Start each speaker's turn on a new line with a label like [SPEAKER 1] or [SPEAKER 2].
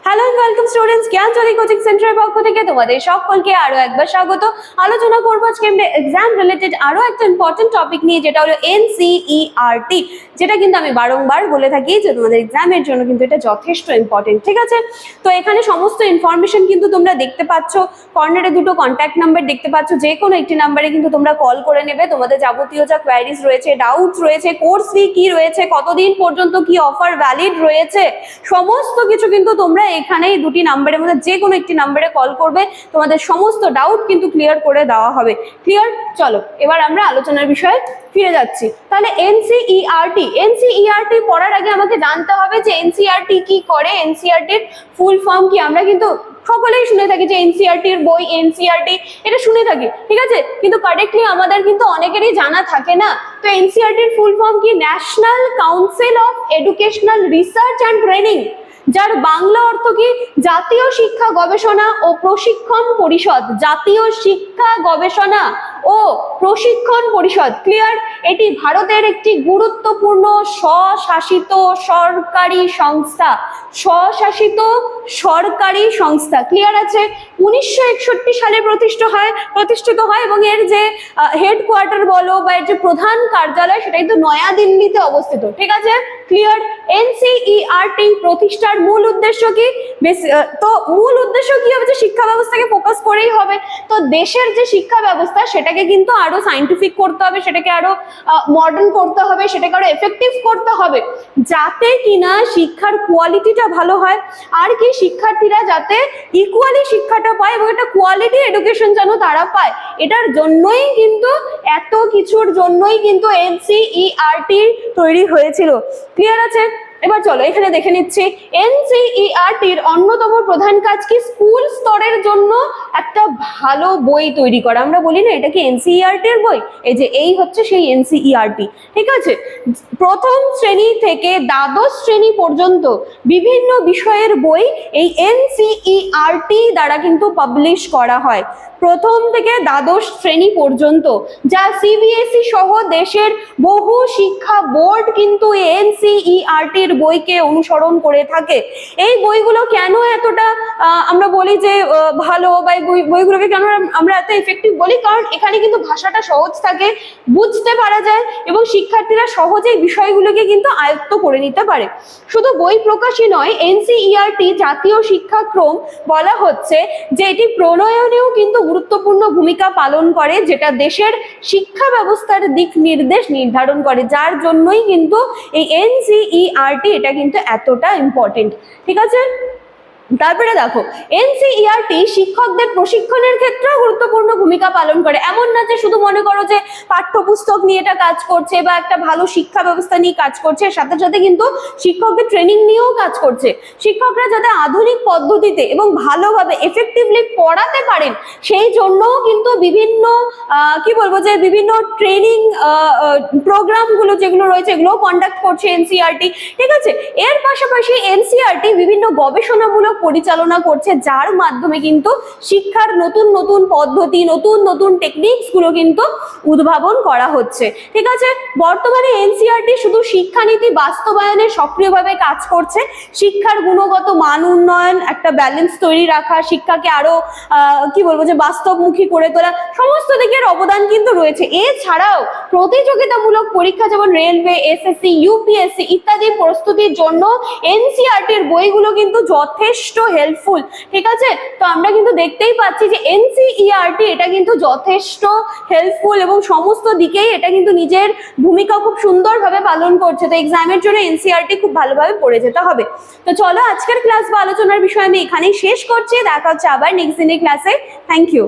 [SPEAKER 1] Hello and welcome students, Gyanjyoti coaching সেন্টারের পক্ষ থেকে তোমাদের সকলকে আরো একবার স্বাগত। আলোচনা করব আজকে আমরা এক্সাম রিলেটেড আরো একটা ইম্পর্টেন্ট টপিক নিয়ে, যেটা হলো এনসিইআরটি, যেটা কিন্তু আমি বারংবার বলে থাকি যে তোমাদের এক্সামের জন্য কিন্তু এটা যথেষ্ট ইম্পর্টেন্ট। ঠিক আছে, তো এখানে সমস্ত ইনফরমেশন কিন্তু তোমরা দেখতে পাচ্ছ, কর্নারে দুটো কন্ট্যাক্ট নাম্বার দেখতে পাচ্ছ, যে কোনো একটি নাম্বারে কিন্তু তোমরা কল করে নেবে। তোমাদের যাবতীয় যা কোয়ারিজ রয়েছে, ডাউটস রয়েছে, কোর্স ফি কি রয়েছে, কতদিন পর্যন্ত কি অফার ভ্যালিড রয়েছে, সমস্ত কিছু কিন্তু তোমরা এখানে এই দুটি নাম্বারের মধ্যে যে কোনো একটি নাম্বারে কল করবে, তোমাদের সমস্ত ডাউট কিন্তু ক্লিয়ার করে দেওয়া হবে। ক্লিয়ার? চলো এবার আমরা আলোচনার বিষয়ে ফিরে যাচ্ছি। তাহলে এনসিইআরটি পড়ার আগে আমাকে জানতে হবে যে এনসিইআরটি কি করে, এনসিইআরটির ফুল ফর্ম কি। আমরা কিন্তু সকলেই শুনে থাকি যে এনসিইআরটির বই, এনসিইআরটি এটা শুনে থাকি, ঠিক আছে, কিন্তু কারেক্টলি আমাদের কিন্তু অনেকেরই জানা থাকে না। তো এনসিইআরটির ফুল ফর্ম কি? National council of educational research and training, যার বাংলা অর্থ কি? জাতীয় শিক্ষা গবেষণা ও প্রশিক্ষণ পরিষদ। জাতীয় শিক্ষা গবেষণা ও প্রশিক্ষণ পরিষদ। ক্লিয়ার? এটি ভারতের একটি গুরুত্বপূর্ণ স্বশাসিত সরকারি সংস্থা। স্বশাসিত সরকারি সংস্থা। ক্লিয়ার আছে? 1961 সালে প্রতিষ্ঠিত হয় এবং এর যে হেডকোয়ার্টার বলো বা এর যে প্রধান কার্যালয়, সেটা কিন্তু নয়াদিল্লিতে অবস্থিত। ঠিক আছে? ক্লিয়ার? এনসিইআরটি প্রতিষ্ঠার মূল উদ্দেশ্য কি? তো মূল উদ্দেশ্য কি হবে? যে শিক্ষা ব্যবস্থাকে ফোকাস করেই হবে। তো দেশের যে শিক্ষা ব্যবস্থা, সেটাকে কিন্তু আরো সায়েন্টিফিক করতে হবে, সেটাকে আরো মডার্ন করতে হবে, সেটাকে আরো এফেক্টিভ করতে হবে, যাতে কিনা শিক্ষার কোয়ালিটিটা ভালো হয়, আর কি শিক্ষার্থীরা যাতে ইকুয়ালি শিক্ষাটা পায় এবং একটা কোয়ালিটি এডুকেশন যেন তারা পায়। এটার জন্যই কিন্তু, এত কিছুর জন্যই কিন্তু এনসিইআরটি তৈরি হয়েছিল। ক্লিয়ার আছে? এবার চলো এখানে দেখে নিচ্ছি এনসিইআরটির অন্যতম প্রধান কাজ কি? স্কুল স্তরের জন্য একটা ভালো বই তৈরি করা। আমরা বলি না এটা কি এনসিইআরটির বই, এই যে এই হচ্ছে সেই এনসিইআরটি। ঠিক আছে, প্রথম শ্রেণী থেকে দ্বাদশ শ্রেণী পর্যন্ত বিভিন্ন বিষয়ের বই এই এনসিইআরটি দ্বারা কিন্তু পাবলিশ করা হয়। প্রথম থেকে দ্বাদশ শ্রেণী পর্যন্ত, যা সিবিএসই সহ দেশের বহু শিক্ষা বোর্ড কিন্তু এনসিইআরটির বইকে অনুসরণ করে থাকে। এই বইগুলো কেন এতটা আমরা বলি যে ভালো, বা বইগুলোকে কেন আমরা এত এফেক্টিভ বলি? কারণ এখানে কিন্তু ভাষাটা সহজ থাকে, বুঝতে পারা যায় এবং শিক্ষার্থীরা সহজেই বিষয়গুলোকে কিন্তু আয়ত্ত করে নিতে পারে। শুধু বই প্রকাশই নয়, এনসিইআরটি জাতীয় শিক্ষাক্রম বলা হচ্ছে যে এটি প্রণয়নেও কিন্তু গুরুত্বপূর্ণ ভূমিকা পালন করে, যেটা দেশের শিক্ষা ব্যবস্থার দিক নির্দেশ নির্ধারণ করে, যার জন্যই কিন্তু এই এনসিইআরটি এটা কিন্তু এতটা ইম্পর্টেন্ট। ঠিক আছে, তারপরে দেখো এনসিইআরটি শিক্ষকদের প্রশিক্ষণের ক্ষেত্রেও গুরুত্বপূর্ণ ভূমিকা পালন করে। এমন না যে শুধু মনে করো যে পাঠ্যপুস্তক নিয়ে এটা কাজ করছে বা একটা ভালো শিক্ষা ব্যবস্থা নিয়ে কাজ করছে, সাথে সাথে কিন্তু শিক্ষকদের ট্রেনিং নিয়েও কাজ করছে। শিক্ষকরা যাতে আধুনিক পদ্ধতিতে এবং ভালোভাবে এফেক্টিভলি পড়াতে পারেন, সেই জন্যও কিন্তু বিভিন্ন কি বলবো যে বিভিন্ন ট্রেনিং প্রোগ্রামগুলো যেগুলো রয়েছে, এগুলোও কন্ডাক্ট করছে এনসিইআরটি। ঠিক আছে, এর পাশাপাশি এনসিইআরটি বিভিন্ন গবেষণামূলক পরিচালনা করছে, যার মাধ্যমে কিন্তু শিক্ষার নতুন নতুন পদ্ধতি, নতুন নতুন টেকনিকস গুলো কিন্তু উদ্ভাবন করা হচ্ছে। ঠিক আছে, বর্তমানে এনসিইআরটি শুধু শিক্ষানীতি বাস্তবায়নে সক্রিয়ভাবে কাজ করছে, শিক্ষার গুণগত মান উন্নয়ন, একটা ব্যালেন্স তৈরি রাখা, শিক্ষাকে আরো কি বলবো যে বাস্তবমুখী করে তোলা, সমস্ত দিকের অবদান কিন্তু রয়েছে। এছাড়াও প্রতিযোগিতামূলক পরীক্ষা যেমন রেলওয়ে, এসএসসি, ইউপিএসসি ইত্যাদি প্রস্তুতির জন্য এনসিইআরটির বইগুলো কিন্তু যথেষ্ট হেল্পফুল। ঠিক আছে, তো আমরা কিন্তু দেখতেই পাচ্ছি যে এনসিইআরটি এটা কিন্তু যথেষ্ট হেল্পফুল এবং সমস্ত দিকেই এটা কিন্তু নিজের ভূমিকা খুব সুন্দরভাবে পালন করছে। তো এক্সামের জন্য এনসিইআরটি খুব ভালোভাবে পড়ে যেতে হবে। তো চলো আজকের ক্লাস বা আলোচনার বিষয় আমি এখানেই শেষ করছি। দেখা হচ্ছে আবার নেক্সট দিনের ক্লাসে। Thank you.